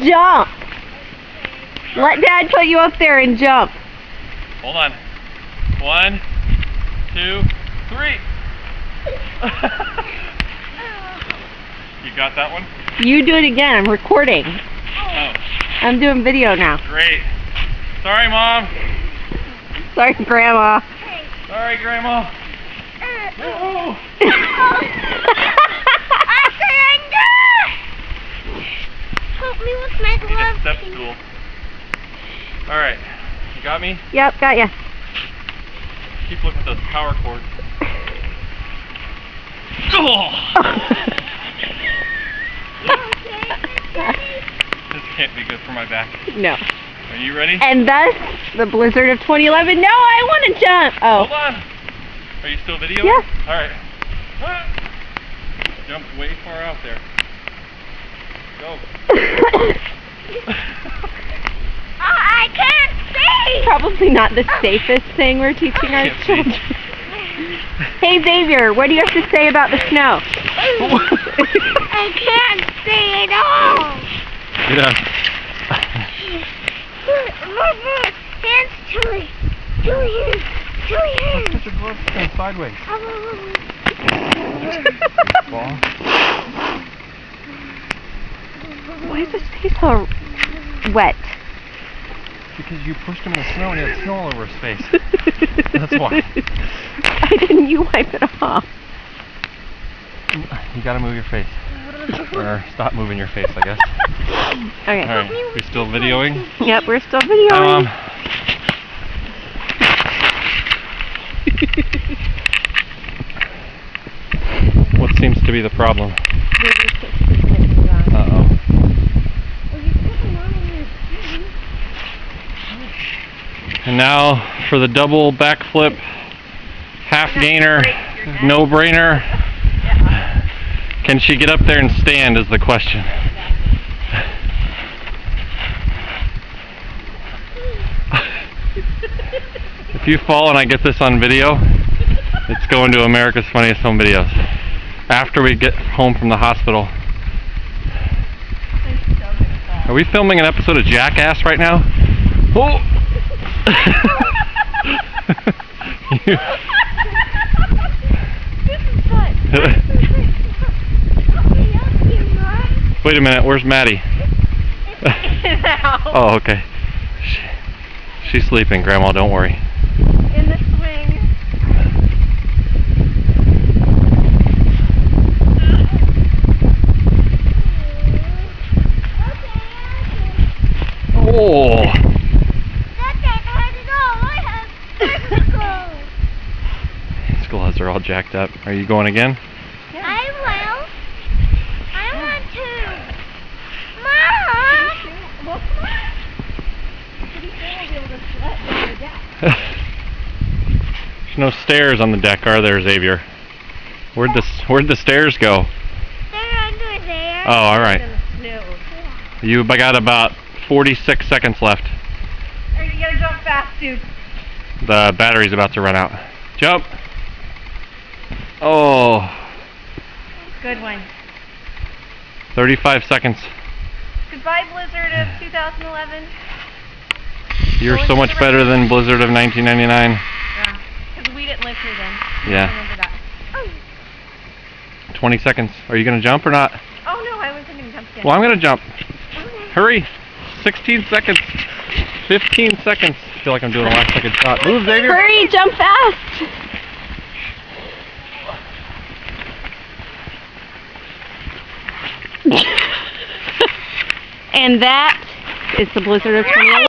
Jump! Let Dad put you up there and jump. Hold on. 1, 2, 3. You got that one? You do it again. I'm recording. Oh. I'm doing video now. Great. Sorry, Mom. Sorry, Grandma. Sorry, Grandma. Oh. Help me with my Need a glove. step stool. Alright. You got me? Yep, got ya. Keep looking at those power cords. Oh. This can't be good for my back. No. Are you ready? And thus, the blizzard of 2011. No, I want to jump. Oh. Hold on. Are you still videoing? Yeah. Alright. Jumped way far out there. Go. I can't see. Probably not the safest thing we're teaching our children. Hey Xavier, what do you have to say about the snow? I can't see at all. Yeah. Hands to me. Let's put your gloves in sideways. Ball. Why is his face so wet? Because you pushed him in the snow and he had snow all over his face. That's why. Why didn't you wipe it off? You gotta move your face. Or stop moving your face, I guess. Okay. Alright, we still videoing? Yep, we're still videoing. What seems to be the problem? Uh-oh. And now for the double backflip, half gainer, no brainer. Can she get up there and stand is the question. If you fall and I get this on video, it's going to America's Funniest Home Videos. After we get home from the hospital. Are we filming an episode of Jackass right now? Oh! Wait a minute, where's Maddie? Oh, okay. She's sleeping, Grandma, don't worry. In the swing. Oh! His gloves are all jacked up. Are you going again? Yeah. I will. I want to. Mom! There's no stairs on the deck, are there, Xavier? Where'd the stairs go? They're under there. Oh, all right. You got about 46 seconds left. You gotta jump fast, dude. The battery's about to run out. Jump! Oh. Good one. 35 seconds. Goodbye, Blizzard of 2011. You're so much better than Blizzard of 1999. Yeah, because we didn't live here then. Yeah. I remember that. 20 seconds. Are you going to jump or not? Oh no, I wasn't going to jump yet. Well, I'm going to jump. Hurry. 16 seconds. 15 seconds. I feel like I'm doing a last second shot. Move, Xavier. Hurry, jump fast. And that is the Blizzard of 2011.